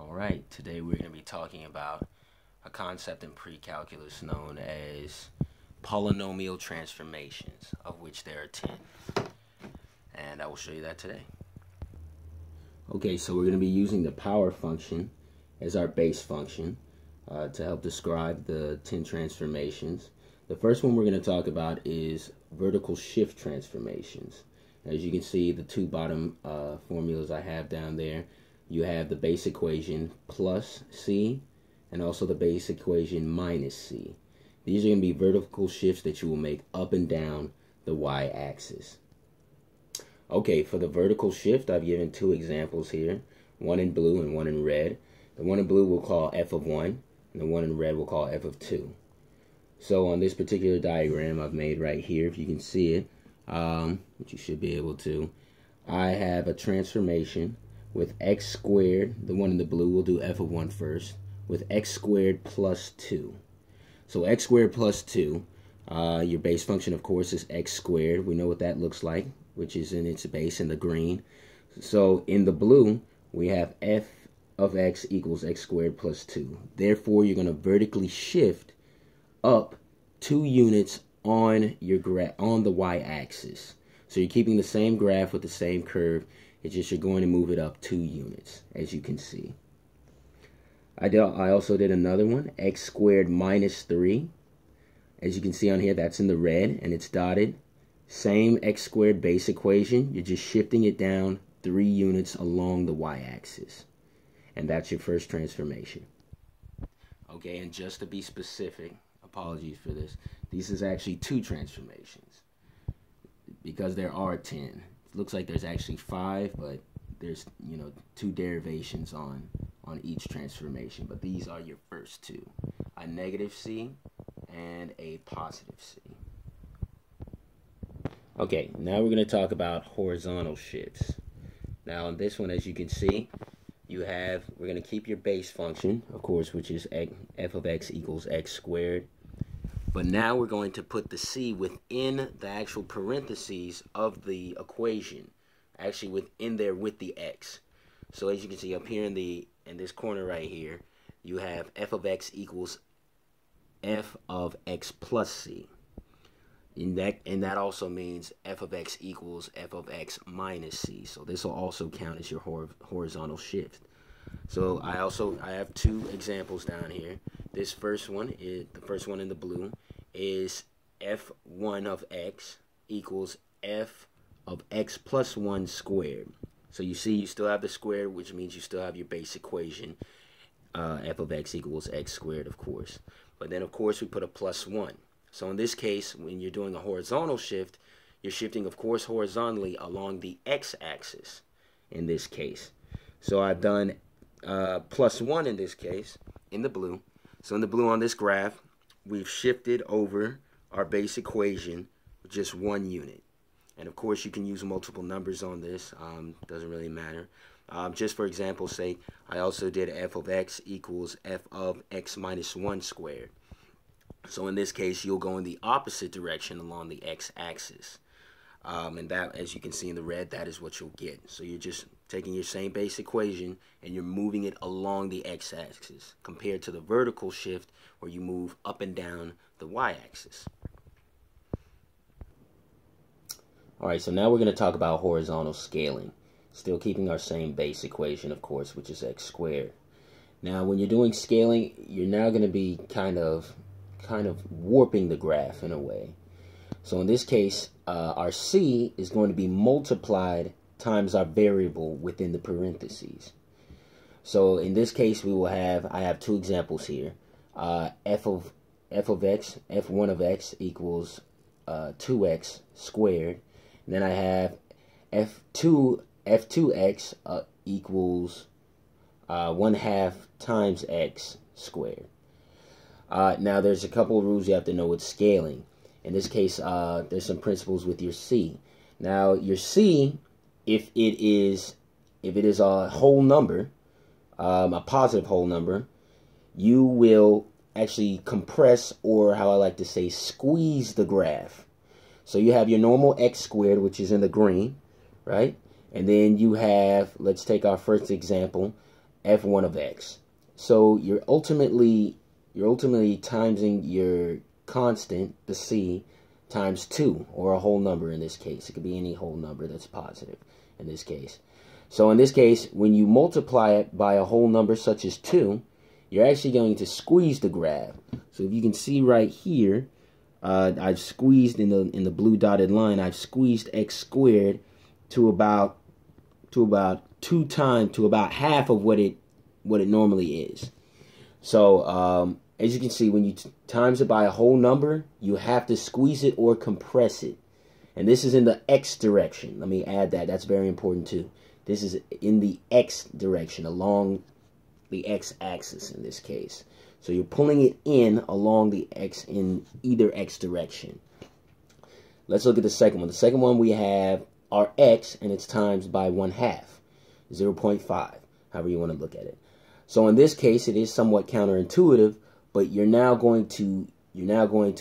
Alright, today we're going to be talking about a concept in pre-calculus known as polynomial transformations, of which there are 10. And I will show you that today. Okay, so we're going to be using the power function as our base function to help describe the 10 transformations. The first one we're going to talk about is vertical shift transformations. As you can see, the two bottom formulas I have down there, you have the base equation plus c and also the base equation minus c. These are going to be vertical shifts that you will make up and down the y-axis. Okay, for the vertical shift, I've given two examples here, one in blue and one in red. The one in blue we'll call f of 1, and the one in red we'll call f of 2. So on this particular diagram I've made right here, if you can see it, which you should be able to, I have a transformation with x squared, the one in the blue, we'll do f of 1 first, with x squared plus 2. So x squared plus 2, your base function, of course, is x squared. We know what that looks like, which is in its base in the green. So in the blue, we have f of x equals x squared plus 2. Therefore, you're going to vertically shift up 2 units on your on the y-axis. So you're keeping the same graph with the same curve. It's just you're going to move it up 2 units, as you can see. I also did another one, x squared minus 3. As you can see on here, that's in the red, and it's dotted. Same x squared base equation. You're just shifting it down 3 units along the y-axis. And that's your first transformation. Okay, and just to be specific, apologies for this, this is actually 2 transformations, because there are 10. It looks like there's actually 5, but there's 2 derivations on each transformation. But these are your first 2, a negative c and a positive c. Okay, now we're going to talk about horizontal shifts. Now on this one, as you can see, we're going to keep your base function, of course, which is f of x equals x squared. But now we're going to put the c within the actual parentheses of the equation, actually within there with the x. So as you can see up here in this corner right here, you have f of x equals f of x plus c. And that also means f of x equals f of x minus c. So this will also count as your horizontal shift. So I have 2 examples down here. This first one is the first one in the blue is f1 of x equals f of x plus 1 squared. So you see you still have the square, which means you still have your base equation, f of x equals x squared, of course. But then of course we put a plus 1. So in this case, when you're doing a horizontal shift, you're shifting, of course, horizontally along the x-axis in this case. So I've done plus 1 in this case, in the blue. So in the blue on this graph, we've shifted over our base equation with just 1 unit. And of course, you can use multiple numbers on this. Doesn't really matter. Just for example's sake, I also did f of x equals f of x minus 1 squared. So in this case, you'll go in the opposite direction along the x-axis. And that, as you can see in the red, that is what you'll get. So you're just taking your same base equation and you're moving it along the x-axis, compared to the vertical shift where you move up and down the y-axis. Alright, so now we're going to talk about horizontal scaling. Still keeping our same base equation, of course, which is x squared. Now, when you're doing scaling, you're now going to be kind of warping the graph in a way. So in this case, our c is going to be multiplied times our variable within the parentheses. So in this case, I have 2 examples here. f of x, f1 of x equals 2x squared. And then I have f2x equals 1/2 times x squared. Now there's a couple of rules you have to know with scaling. In this case, there's some principles with your c. Now your c, if it is a whole number, a positive whole number, you will actually compress, or how I like to say, squeeze the graph. So you have your normal x squared, which is in the green, right? And then you have, let's take our first example, f1 of x. So you're ultimately timesing your constant, the c, times 2, or a whole number in this case. It could be any whole number that's positive in this case. So in this case, when you multiply it by a whole number such as 2, you're actually going to squeeze the graph. So if you can see right here, I've squeezed in the blue dotted line, I've squeezed x squared to about half of what it normally is. So as you can see, when you times it by a whole number, you have to squeeze it or compress it. And this is in the x direction. Let me add that. That's very important too. This is in the x direction, along the x-axis in this case. So you're pulling it in along the x in either x direction. Let's look at the second one. The second one, we have our x, and it's times by 1/2, 0.5, however you want to look at it. So in this case, it is somewhat counterintuitive, but you're now going to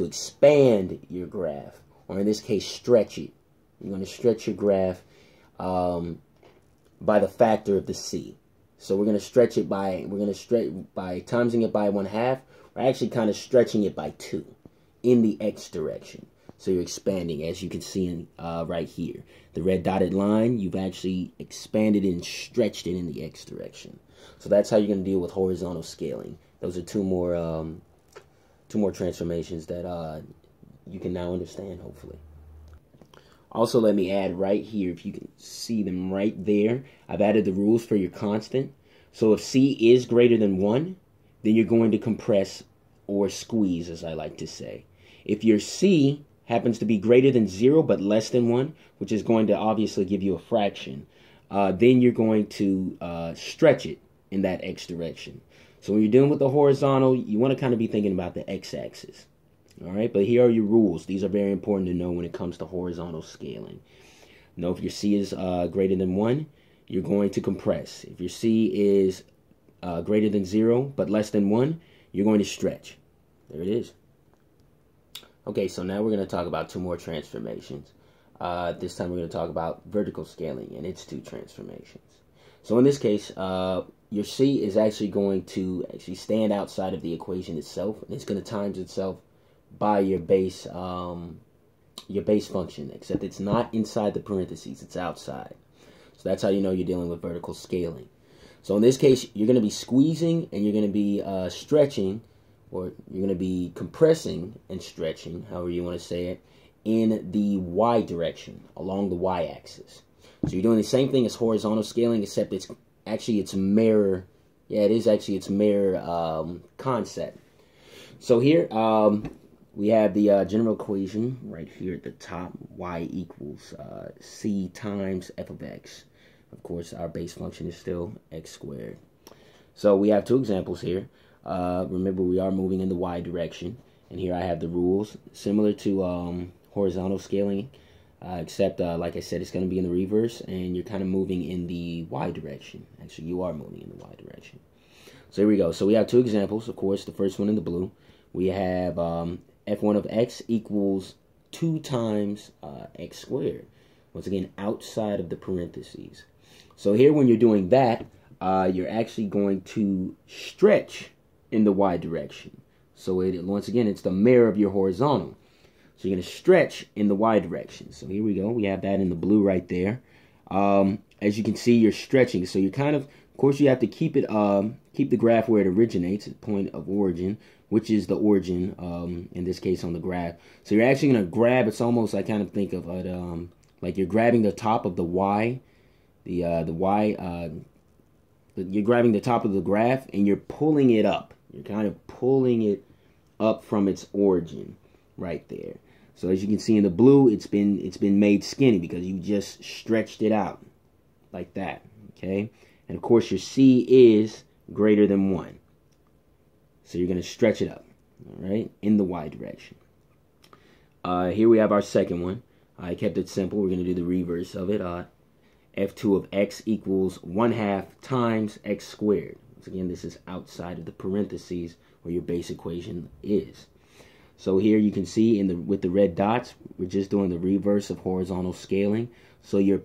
expand your graph, or in this case, stretch it. You're going to stretch your graph by the factor of the c. So we're going to stretch it by timesing it by 1/2. We're actually kind of stretching it by 2 in the x direction. So you're expanding, as you can see right here. The red dotted line, you've actually expanded and stretched it in the x direction. So that's how you're going to deal with horizontal scaling. Those are two more transformations that you can now understand, hopefully. Also, let me add right here, if you can see them right there, I've added the rules for your constant. So if c is greater than 1, then you're going to compress or squeeze, as I like to say. If your c happens to be greater than 0 but less than 1, which is going to obviously give you a fraction, then you're going to stretch it in that x direction. So when you're dealing with the horizontal, you want to kind of be thinking about the x-axis. All right, but here are your rules. These are very important to know when it comes to horizontal scaling. Know if your c is greater than 1, you're going to compress. If your c is greater than 0 but less than 1, you're going to stretch. There it is. Okay, so now we're going to talk about two more transformations. This time we're going to talk about vertical scaling and its two transformations. So in this case, your c is actually going to stand outside of the equation itself, and it's going to times itself by your base function, except it's not inside the parentheses, it's outside. So that's how you know you're dealing with vertical scaling. So in this case, you're going to be squeezing and you're going to be stretching, or you're going to be compressing and stretching, however you want to say it, in the y direction, along the y-axis. So you're doing the same thing as horizontal scaling, except it's actually its mirror. Yeah, it is actually its mirror concept. So here we have the general equation right here at the top. Y equals c times f of x. Of course, our base function is still x squared. So we have two examples here. Remember, we are moving in the y direction. And here I have the rules, similar to horizontal scaling, except, like I said, it's going to be in the reverse, and you're kind of moving in the y direction. Actually, you are moving in the y direction. So here we go. So we have two examples, of course. The first one in the blue, we have f1 of x equals 2 times x squared. Once again, outside of the parentheses. So here, when you're doing that, you're actually going to stretch in the y direction. So once again, it's the mirror of your horizontal. So you're going to stretch in the y direction. So here we go. We have that in the blue right there. As you can see, you're stretching. So you're kind of course, you have to keep it, keep the graph where it originates, at point of origin, which is the origin, in this case on the graph. So you're actually going to grab, it's almost, I kind of think of it, like you're grabbing the top of the y, you're grabbing the top of the graph and you're pulling it up. You're kind of pulling it up from its origin right there. So as you can see in the blue, it's been made skinny because you just stretched it out like that, okay? And of course your C is greater than 1. So you're going to stretch it up, all right, in the y direction. Here we have our second one. I kept it simple. We're going to do the reverse of it. F2 of x equals 1/2 times x squared. Once again, this is outside of the parentheses where your base equation is. So here you can see with the red dots, we're just doing the reverse of horizontal scaling. So you're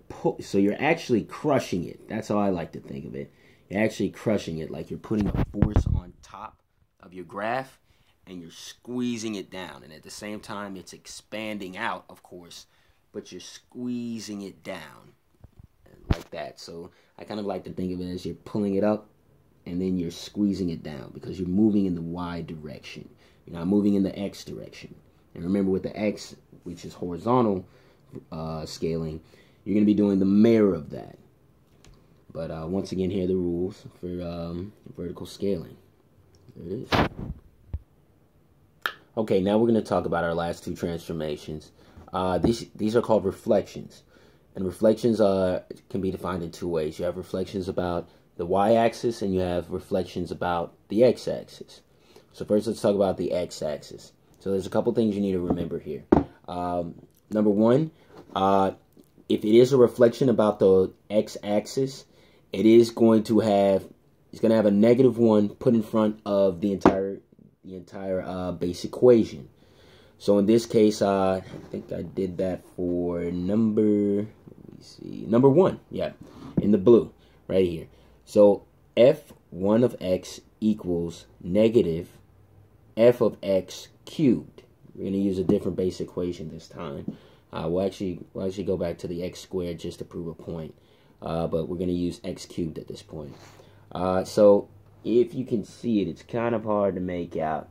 actually crushing it. That's how I like to think of it. You're actually crushing it, like you're putting a force on top of your graph and you're squeezing it down. And at the same time, it's expanding out, of course, but you're squeezing it down like that. So I kind of like to think of it as you're pulling it up and then you're squeezing it down because you're moving in the Y direction. You're not moving in the X direction. And remember, with the X, which is horizontal scaling, you're going to be doing the mirror of that. But once again, here are the rules for vertical scaling. There it is. Okay, now we're going to talk about our last two transformations. These are called reflections. And reflections can be defined in two ways. You have reflections about the y-axis and you have reflections about the x-axis. So first, let's talk about the x-axis. So there's a couple things you need to remember here. Number one, if it is a reflection about the x-axis, it's going to have a -1 put in front of the entire base equation. So in this case, I think I did that for number one, yeah, in the blue, right here. So f1 of x equals negative f of x cubed. We're going to use a different base equation this time. We'll actually go back to the x squared just to prove a point. But we're going to use x cubed at this point. So if you can see it, it's kind of hard to make out.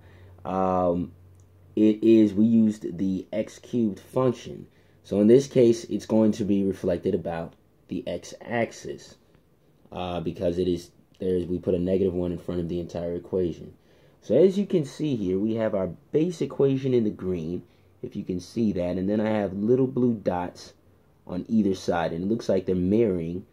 We used the x cubed function. So in this case, it's going to be reflected about the x-axis because we put a -1 in front of the entire equation. So as you can see here, we have our base equation in the green, if you can see that, and then I have little blue dots on either side, and it looks like they're mirroring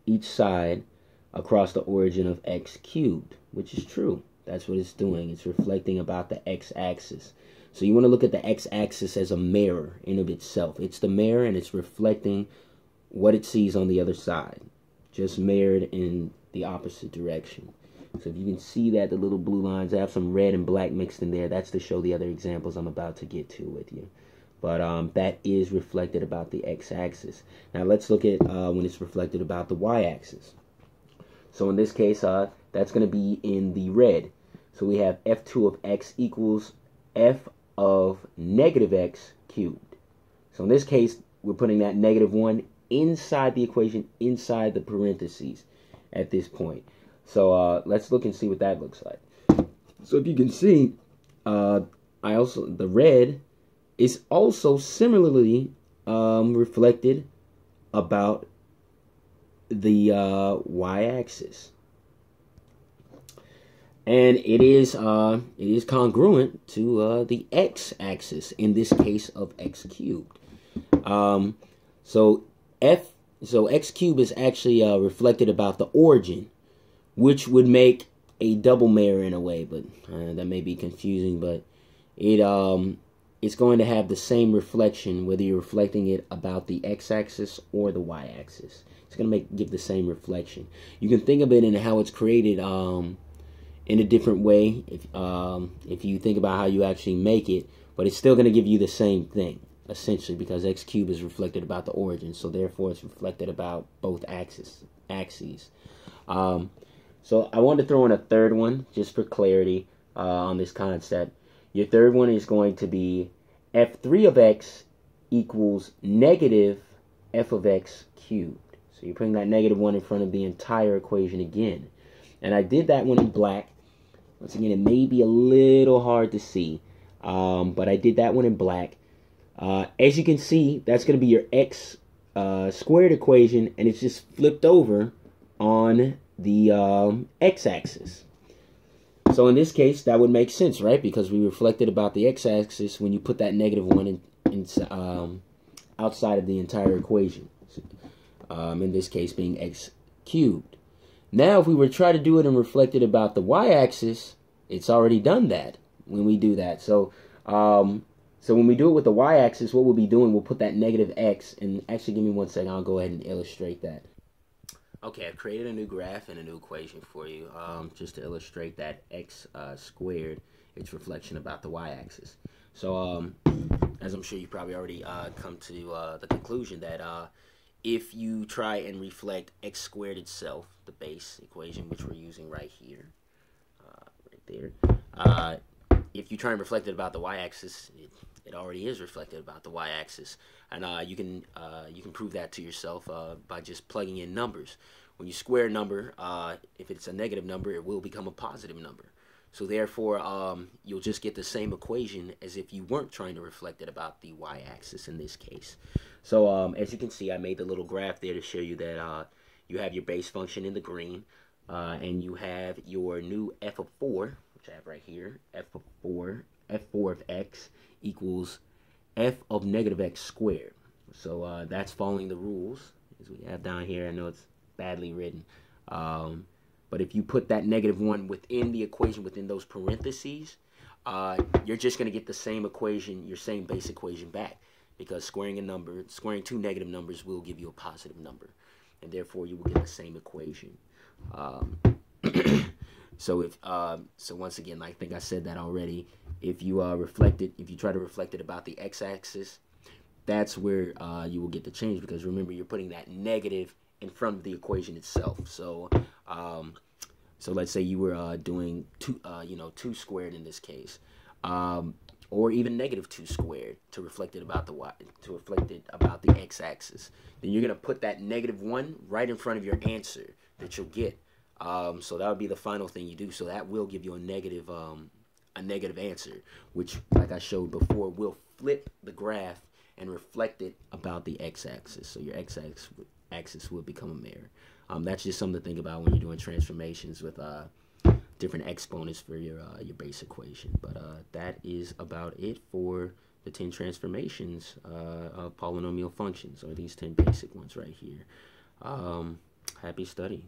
each side across the origin of x cubed, which is true. That's what it's doing. It's reflecting about the x-axis. So you want to look at the x-axis as a mirror in of itself. It's the mirror, and it's reflecting what it sees on the other side, just mirrored in the opposite direction. So if you can see that, the little blue lines, I have some red and black mixed in there. That's to show the other examples I'm about to get to with you. But that is reflected about the x-axis. Now let's look at when it's reflected about the y-axis. So in this case, that's going to be in the red. So we have f2 of x equals f of negative x cubed. So in this case, we're putting that -1 inside the equation, inside the parentheses at this point. So let's look and see what that looks like. So if you can see, the red is also similarly reflected about the y-axis, and it is congruent to the x-axis in this case of x cubed. So x cubed is actually reflected about the origin, which would make a double mirror in a way, but that may be confusing. But it's going to have the same reflection whether you're reflecting it about the x-axis or the y-axis. It's going to give the same reflection. You can think of it in how it's created in a different way if you think about how you actually make it, but it's still going to give you the same thing essentially, because x cubed is reflected about the origin, so therefore it's reflected about both axes. So I wanted to throw in a third one just for clarity on this concept. Your third one is going to be f3 of x equals negative f of x cubed. So you're putting that -1 in front of the entire equation again. And I did that one in black. Once again, it may be a little hard to see, but I did that one in black. As you can see, that's going to be your x squared equation, and it's just flipped over on the x-axis. So in this case, that would make sense, right? Because we reflected about the x-axis when you put that -1 outside of the entire equation. In this case being x cubed. Now, if we were to try to do it and reflect it about the y-axis, it's already done that when we do that. So when we do it with the y-axis, what we'll be doing, we'll put that -x, and actually give me 1 second, I'll go ahead and illustrate that. Okay, I've created a new graph and a new equation for you, just to illustrate that x squared, its reflection about the y-axis. So as I'm sure you probably already come to the conclusion that if you try and reflect x squared itself, the base equation which we're using right here, right there, if you try and reflect it about the y-axis, it already is reflected about the y-axis, and you can prove that to yourself by just plugging in numbers. When you square a number, if it's a negative number, it will become a positive number. So therefore, you'll just get the same equation as if you weren't trying to reflect it about the y-axis in this case. So as you can see, I made the little graph there to show you that you have your base function in the green, and you have your new f of 4, which I have right here, f of 4 of x equals f of negative x squared. So that's following the rules as we have down here. I know it's badly written. But if you put that -1 within the equation, within those parentheses, you're just going to get the same equation, your same base equation back, because squaring two negative numbers will give you a positive number, and therefore you will get the same equation. So once again, I think I said that already. If you try to reflect it about the x-axis, that's where you will get the change, because remember, you're putting that negative in front of the equation itself. So let's say you were doing 2 squared in this case, or even -2 squared to reflect it about the x-axis. Then you're gonna put that -1 right in front of your answer that you'll get. So that would be the final thing you do. So that will give you a negative answer, which, like I showed before, will flip the graph and reflect it about the x-axis. So your x-axis will become a mirror. That's just something to think about when you're doing transformations with different exponents for your base equation. But that is about it for the 10 transformations of polynomial functions, or these 10 basic ones right here. Happy studying.